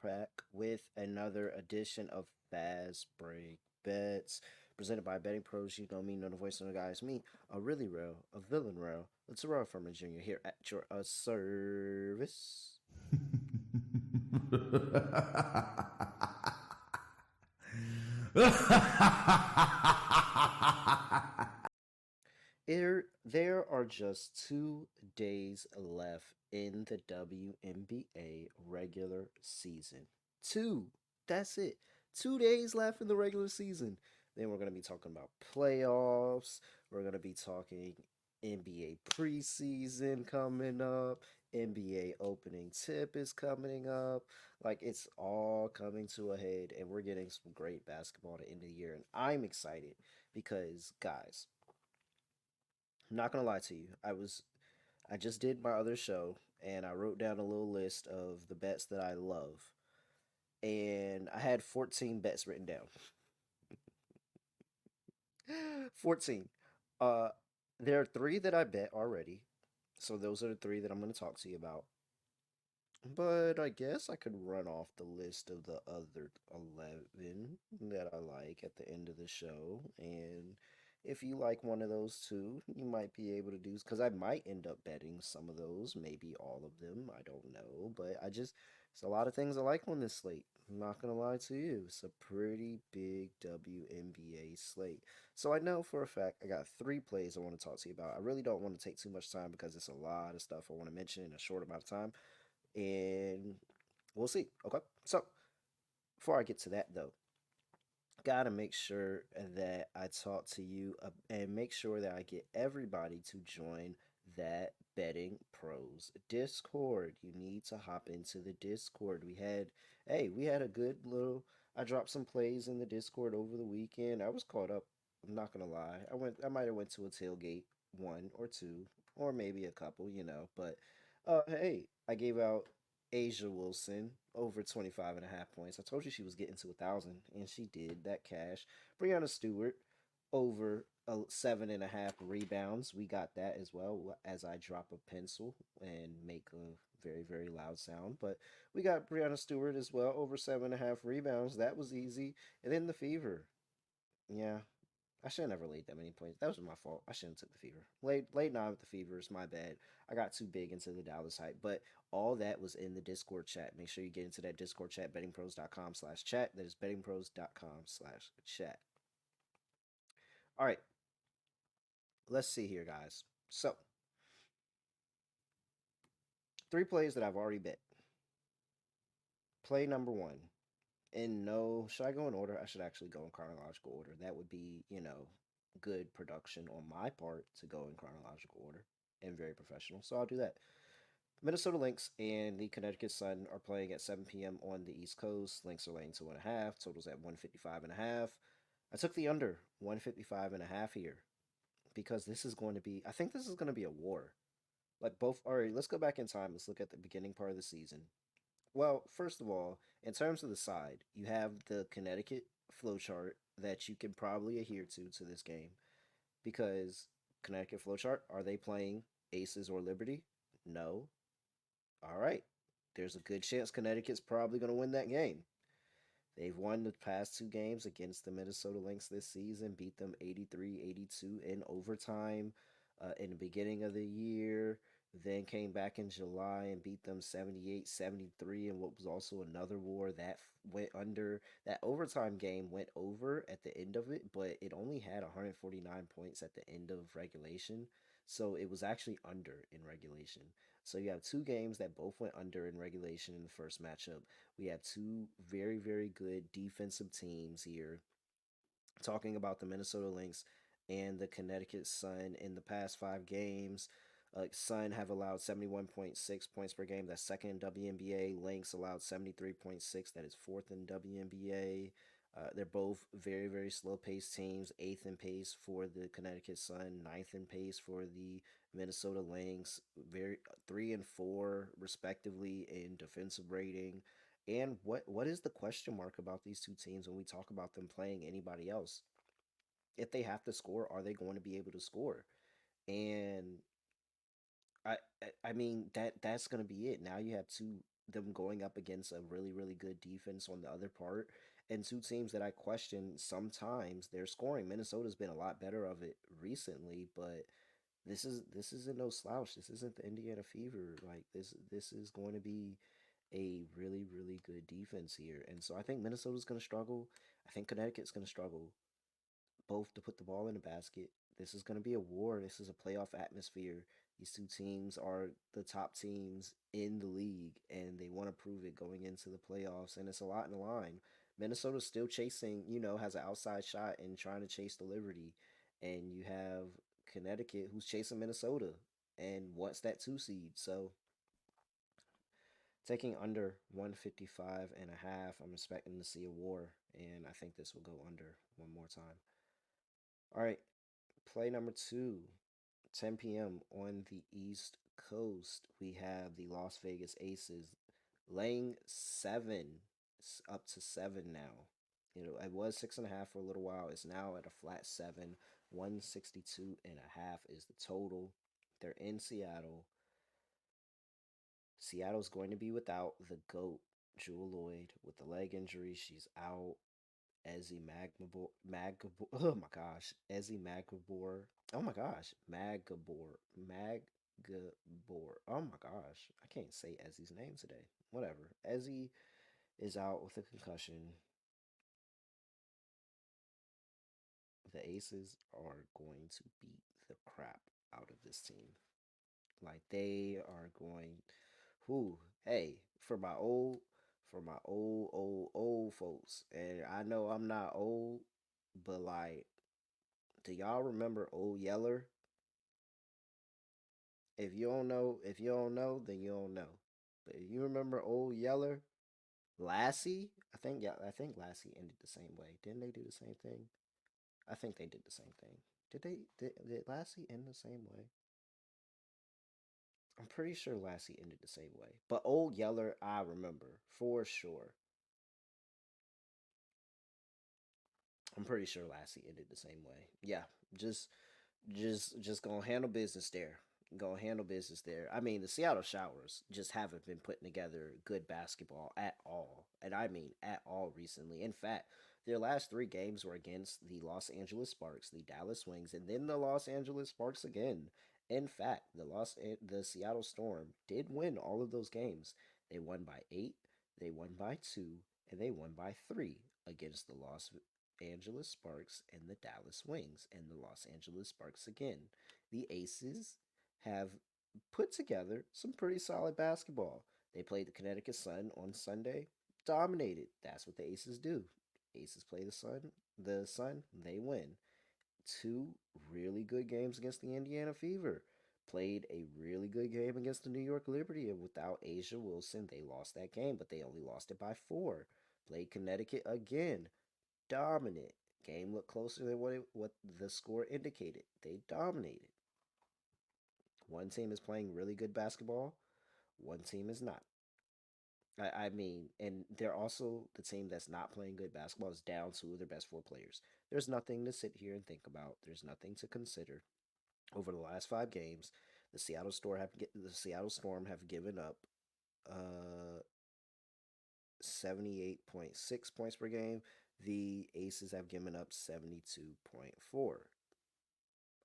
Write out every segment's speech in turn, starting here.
back with another edition of Fast Break Bets presented by BettingPros. You know me, know the voice of the guys. Me, a really real, a villain real. It's a real from a junior here at your service. There are just 2 days left in the WNBA regular season. Two. That's it. 2 days left in the regular season. Then we're going to be talking about playoffs. We're going to be talking NBA preseason coming up. NBA opening tip is coming up. Like it's all coming to a head, and we're getting some great basketball at the end of the year. And I'm excited because, guys, I'm not gonna lie to you. I just did my other show and I wrote down a little list of the bets that I love. And I had 14 bets written down. 14. Uh there are 3 that I bet already. So those are the 3 that I'm gonna talk to you about. But I guess I could run off the list of the other 11 that I like at the end of the show. And if you like one of those too, you might be able to do, because I might end up betting some of those, maybe all of them. I don't know. But it's a lot of things I like on this slate. I'm not going to lie to you. It's a pretty big WNBA slate. So I know for a fact I got 3 plays I want to talk to you about. I really don't want to take too much time because it's a lot of stuff I want to mention in a short amount of time, and we'll see. Okay. So before I get to that, though, gotta make sure that I talk to you and make sure that I get everybody to join that Betting Pros Discord. You need to hop into the Discord. We had a good little. I dropped some plays in the Discord over the weekend. I was caught up. I'm not gonna lie. I might have went to a tailgate, one or two, or maybe a couple, But hey, I gave out Asia Wilson over 25 and a half points. I told you she was getting to 1,000, and she did that cash. Brianna Stewart over 7.5 rebounds. We got that as well as I drop a pencil and make a very, very loud sound. But we got Brianna Stewart as well over 7.5 rebounds. That was easy. And then the Fever. Yeah, I should have never laid that many points. That was my fault. I shouldn't have took the Fever. Late nine with the Fever is my bad. I got too big into the Dallas hype. But all that was in the Discord chat. Make sure you get into that Discord chat, bettingpros.com/chat. That is bettingpros.com/chat. All right, let's see here, guys. So, 3 plays that I've already bet. Play number one. And no, should I go in order? I should actually go in chronological order. That would be, good production on my part to go in chronological order and very professional. So I'll do that. Minnesota Lynx and the Connecticut Sun are playing at 7 p.m. on the East Coast. Lynx are laying 2.5. Totals at 155.5. I took the under 155.5 here because I think this is going to be a war. Like both, all right, let's go back in time. Let's look at the beginning part of the season. Well, first of all, in terms of the side, you have the Connecticut flowchart that you can probably adhere to this game because Connecticut flowchart, are they playing Aces or Liberty? No. All right. There's a good chance Connecticut's probably going to win that game. They've won the past 2 games against the Minnesota Lynx this season, beat them 83-82 in overtime in the beginning of the year, then came back in July and beat them 78-73 in what was also another war that went under. That overtime game went over at the end of it, but it only had 149 points at the end of regulation. So it was actually under in regulation. So you have 2 games that both went under in regulation in the first matchup. We have 2 very, very good defensive teams here. Talking about the Minnesota Lynx and the Connecticut Sun in the past 5 games. Sun have allowed 71.6 points per game. That's second in WNBA. Lynx allowed 73.6. That is fourth in WNBA. They're both very, very slow paced teams. Eighth in pace for the Connecticut Sun, ninth in pace for the Minnesota Lynx. Very 3 and 4 respectively in defensive rating. And what is the question mark about these 2 teams when we talk about them playing anybody else? If they have to score, are they going to be able to score? And I mean that's gonna be it. Now you have them going up against a really, really good defense on the other part, and two teams that I question sometimes their scoring. Minnesota's been a lot better of it recently, but this isn't no slouch. This isn't the Indiana Fever. Like this is going to be a really, really good defense here. And so I think Minnesota's going to struggle. I think Connecticut's going to struggle both to put the ball in the basket. This is going to be a war. This is a playoff atmosphere. These two teams are the top teams in the league, and they want to prove it going into the playoffs. And it's a lot in the line. Minnesota's still chasing, has an outside shot and trying to chase the Liberty. And you have Connecticut who's chasing Minnesota and wants that two seed. So taking under 155 and a half, I'm expecting to see a war, and I think this will go under one more time. All right, play number two, 10 p.m. on the East Coast. We have the Las Vegas Aces laying seven, up to seven now. It was 6.5 for a little while. It's now at a flat seven. 162 and a half is the total. They're in Seattle. Seattle's going to be without the GOAT, Jewel Lloyd, with the leg injury. She's out. Ezzy Magabor, oh my gosh, Ezzy Magabor, oh my gosh, Magabor, oh my gosh, I can't say Ezzy's name today. Whatever. Ezzy is out with a concussion. The Aces are going to beat the crap out of this team. Like they are going. Who? Hey, for my old folks, and I know I'm not old, but like, do y'all remember Old Yeller? If you don't know, then you don't know. But if you remember Old Yeller, Lassie, I think Lassie ended the same way. Didn't they do the same thing? I think they did the same thing. Did Lassie end the same way? I'm pretty sure Lassie ended the same way. But Old Yeller, I remember for sure. I'm pretty sure Lassie ended the same way. Yeah, just just gonna handle business there. Gonna handle business there. I mean, the Seattle Showers just haven't been putting together good basketball at all, and I mean at all recently. In fact, their last three games were against the Los Angeles Sparks, the Dallas Wings, and then the Los Angeles Sparks again. In fact, the Seattle Storm did win all of those games. They won by 8, they won by 2, and they won by 3 against the Los Angeles Sparks and the Dallas Wings and the Los Angeles Sparks again. The Aces have put together some pretty solid basketball. They played the Connecticut Sun on Sunday, dominated. That's what the Aces do. Aces play the Sun, they win. Two really good games against the Indiana Fever. Played a really good game against the New York Liberty, and without Asia Wilson, they lost that game, but they only lost it by 4. Played Connecticut again, dominant. Game looked closer than what the score indicated. They dominated. One team is playing really good basketball, one team is not. I mean, and they're also the team that's not playing good basketball is down two of their best 4 players. There's nothing to sit here and think about. There's nothing to consider. Over the last 5 games, the Seattle Storm have given up 78.6 points per game. The Aces have given up 72.4.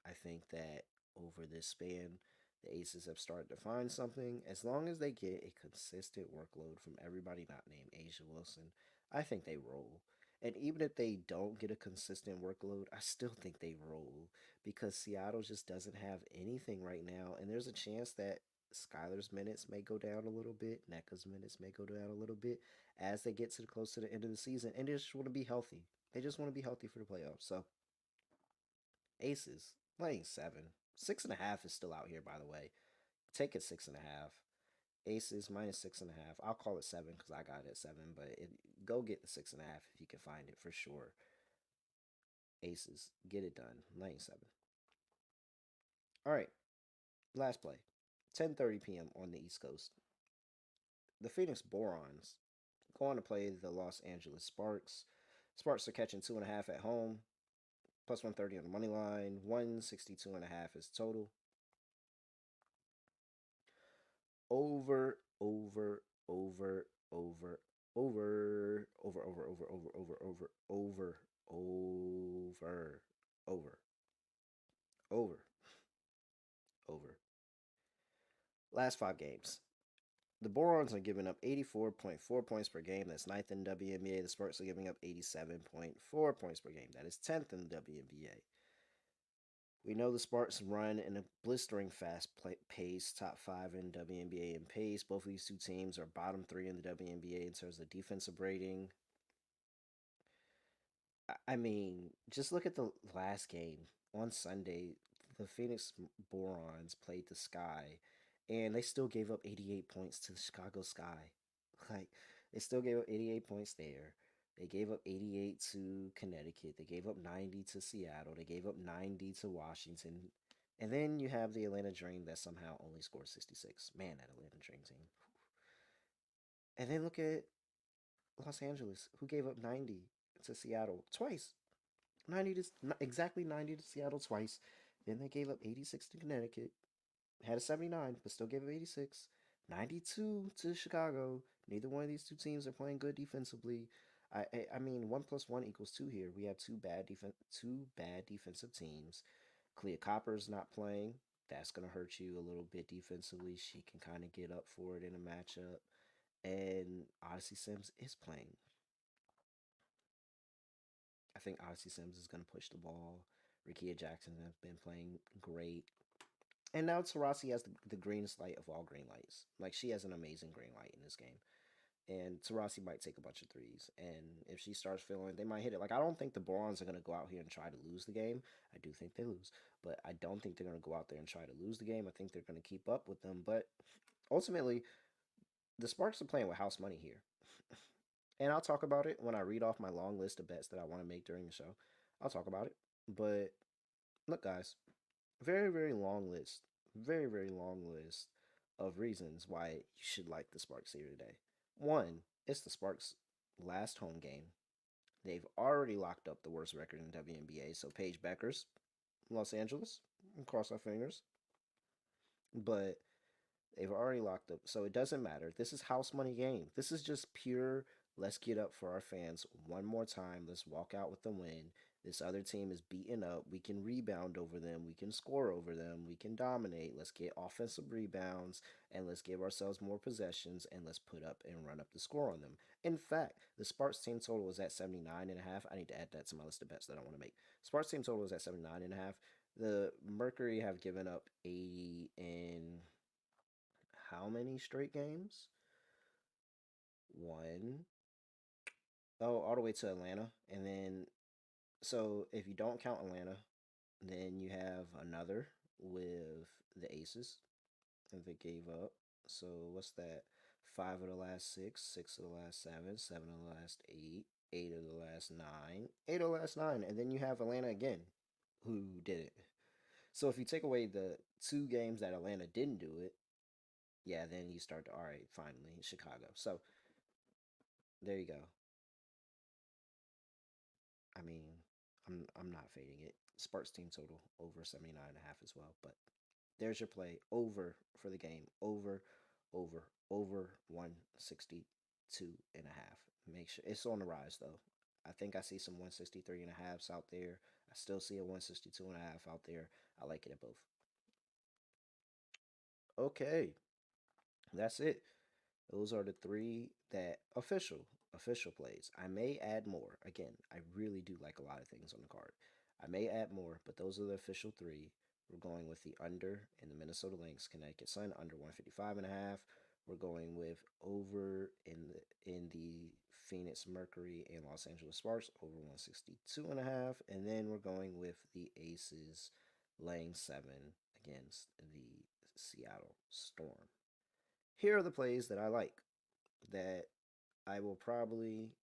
I think that over this span, the Aces have started to find something. As long as they get a consistent workload from everybody not named Asia Wilson, I think they roll. And even if they don't get a consistent workload, I still think they roll because Seattle just doesn't have anything right now. And there's a chance that Skylar's minutes may go down a little bit, NECA's minutes may go down a little bit as they get to the close to the end of the season. And they just want to be healthy. They just want to be healthy for the playoffs. So Aces laying 7. 6.5 is still out here, by the way. Take it 6.5. Aces minus 6.5. I'll call it 7 because I got it at 7, but go get the 6.5 if you can find it for sure. Aces, get it done. Laying 7. All right, last play. 10:30 p.m. on the East Coast. The Phoenix Borons going to play the Los Angeles Sparks. Sparks are catching 2.5 at home. Plus 130 on the money line. 162.5 is total. Over over, over, over, over, over, over, over, over, over, over, over, over, over, over. Last 5 games. The Borons are giving up 84.4 points per game. That's ninth in WNBA. The Sparks are giving up 87.4 points per game. That is 10th in the WNBA. We know the Sparks run in a blistering fast pace, top 5 in WNBA in pace. Both of these two teams are bottom 3 in the WNBA in terms of defensive rating. I mean, just look at the last game on Sunday. The Phoenix Borons played the Sky, and they still gave up 88 points to the Chicago Sky. Like, they still gave up 88 points there. They gave up 88 to Connecticut. They gave up 90 to Seattle. They gave up 90 to Washington. And then you have the Atlanta Dream that somehow only scored 66. Man, that Atlanta Dream team. And then look at Los Angeles, who gave up 90 to Seattle twice. 90 to exactly 90 to Seattle twice. Then they gave up 86 to Connecticut. Had a 79, but still gave up 86. 92 to Chicago. Neither one of these two teams are playing good defensively. I mean, 1+1 equals 2 here. We have two bad defensive teams. Clea Copper's not playing. That's gonna hurt you a little bit defensively. She can kind of get up for it in a matchup. And Odyssey Sims is playing. I think Odyssey Sims is going to push the ball. Rikia Jackson has been playing great. And now Tarasi has the greenest light of all green lights. Like, she has an amazing green light in this game. And Tarasi might take a bunch of threes. And if she starts feeling, they might hit it. Like, I don't think the Borons are going to go out here and try to lose the game. I do think they lose. But I don't think they're going to go out there and try to lose the game. I think they're going to keep up with them. But ultimately, the Sparks are playing with house money here. And I'll talk about it when I read off my long list of bets that I want to make during the show. I'll talk about it. But look, guys, very, very long list. Very, very long list of reasons why you should like the Sparks here today. One, it's the Sparks' last home game. They've already locked up the worst record in WNBA. So Paige Beckers, Los Angeles, cross our fingers. But they've already locked up. So it doesn't matter. This is house money game. This is just pure let's get up for our fans one more time. Let's walk out with the win. This other team is beaten up. We can rebound over them. We can score over them. We can dominate. Let's get offensive rebounds and let's give ourselves more possessions and let's put up and run up the score on them. In fact, the Sparks team total was at 79.5. I need to add that to my list of bets that I want to make. Sparks team total was at 79.5. The Mercury have given up 80 in how many straight games? One. Oh, all the way to Atlanta. And then, so if you don't count Atlanta, then you have another with the Aces that they gave up. So what's that? Five of the last six, six of the last seven of the last eight of the last nine, eight of the last nine. And then you have Atlanta again, who did it. So if you take away the 2 games that Atlanta didn't do it, yeah, then you start to, all right, finally, Chicago. So there you go. I mean, I'm not fading it. Sparks team total over 79.5 as well. But there's your play. Over for the game. Over 162.5. Make sure it's on the rise though. I think I see some 163.5s out there. I still see a 162.5 out there. I like it at both. Okay, that's it. Those are the three that official plays. I may add more. Again, I really do like a lot of things on the card. I may add more, but those are the official three. We're going with the under in the Minnesota Lynx, Connecticut Sun under 155.5. We're going with over in the Phoenix Mercury and Los Angeles Sparks over 162.5, and then we're going with the Aces laying 7 against the Seattle Storm. Here are the plays that I like that I will probably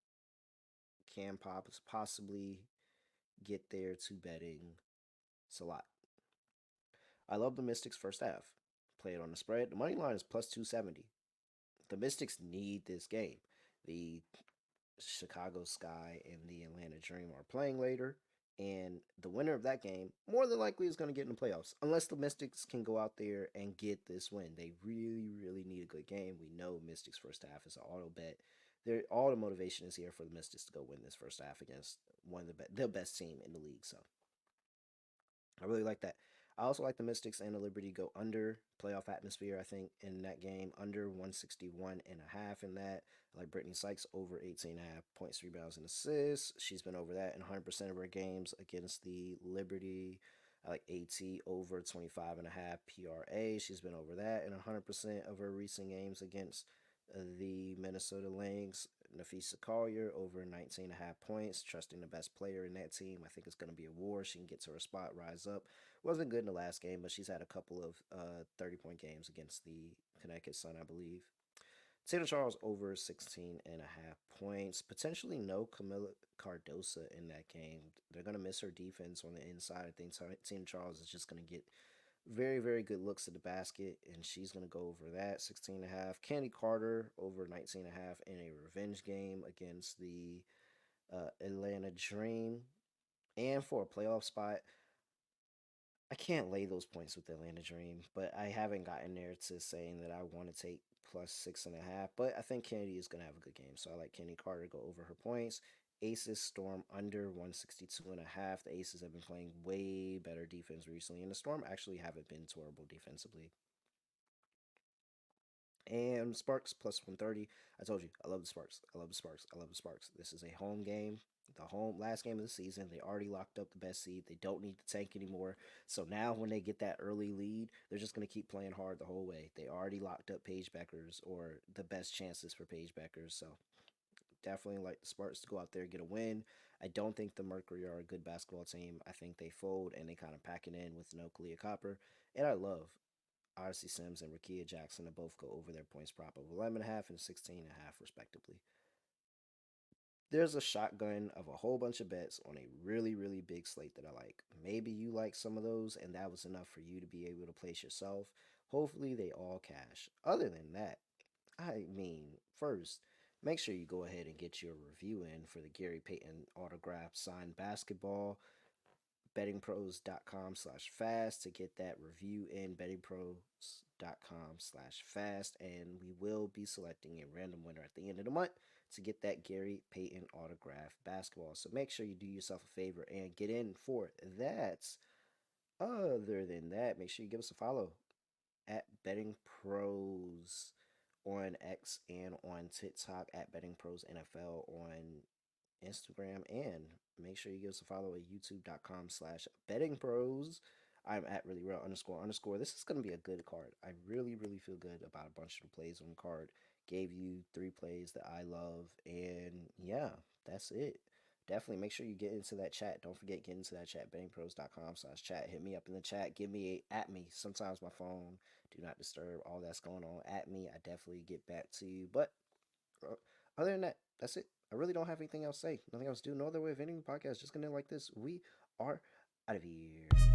can possibly get there to betting. It's a lot. I love the Mystics first half. Play it on the spread. The money line is plus 270. The Mystics need this game. The Chicago Sky and the Atlanta Dream are playing later. And the winner of that game more than likely is going to get in the playoffs, unless the Mystics can go out there and get this win. They really, really need a good game. We know Mystics first half is an auto bet. All the motivation is here for the Mystics to go win this first half against one of the best team in the league. So I really like that. I also like the Mystics and the Liberty go under playoff atmosphere. I think in that game under 161 and a half in that. I like Brittany Sykes over 18 and a half points, rebounds, and assists. She's been over that in 100% of her games against the Liberty. I like AT over 25 and a half PRA. She's been over that in 100% of her recent games against the Minnesota Lynx. Nafisa Collier over 19 and a half points, trusting the best player in that team. I think it's going to be a war. She can get to her spot, rise up. Wasn't good in the last game, but she's had a couple of 30-point games against the Connecticut Sun, I believe. Taylor Charles over 16 and a half points. Potentially no Camila Cardosa in that game. They're going to miss her defense on the inside. I think Taylor Charles is just going to get very, very good looks at the basket, and she's going to go over that 16 and a half. Candy Carter over 19 and a half in a revenge game against the Atlanta Dream. And for a playoff spot, I can't lay those points with the Atlanta Dream, but I haven't gotten there to saying that I want to take plus 6.5. But I think Kennedy is going to have a good game, so I like Kenny Carter to go over her points. Aces Storm under 162 and a half. The Aces have been playing way better defense recently, and the Storm actually haven't been terrible defensively. And Sparks plus 130. I told you, I love the Sparks. I love the Sparks. I love the Sparks. This is a home game. The home last game of the season. They already locked up the best seed. They don't need to tank anymore. So now when they get that early lead, they're just going to keep playing hard the whole way. They already locked up Paige Beckers or the best chances for Paige Beckers. So definitely like the Sparks to go out there and get a win. I don't think the Mercury are a good basketball team. I think they fold and they kind of pack it in with no Kalia Copper. And I love Odyssey Sims and Rakia Jackson to both go over their points prop of 11.5 and 16.5 respectively. There's a shotgun of a whole bunch of bets on a really, really big slate that I like. Maybe you like some of those and that was enough for you to be able to place yourself. Hopefully they all cash. Other than that, I mean, first, make sure you go ahead and get your review in for the Gary Payton autograph signed basketball. Bettingpros.com/fast to get that review in. Bettingpros.com/fast. And we will be selecting a random winner at the end of the month to get that Gary Payton autograph basketball. So make sure you do yourself a favor and get in for that. Other than that, make sure you give us a follow at Betting Pros on X and on TikTok, at Betting Pros NFL on Instagram, and make sure you give us a follow at youtube.com/betting pros. I'm at really real underscore underscore. This is going to be a good card. I really, really feel good about a bunch of the plays on the card. Gave you 3 plays that I love, and yeah, that's it. Definitely make sure you get into that chat. Don't forget, get into that chat, bettingpros.com/chat. Hit me up in the chat. Give me at me. Sometimes my phone, do not disturb, all that's going on at me. I definitely get back to you. But uh, other than that, that's it. I really don't have anything else to say. Nothing else to do. No other way of ending the podcast. Just gonna end like this. We are out of here.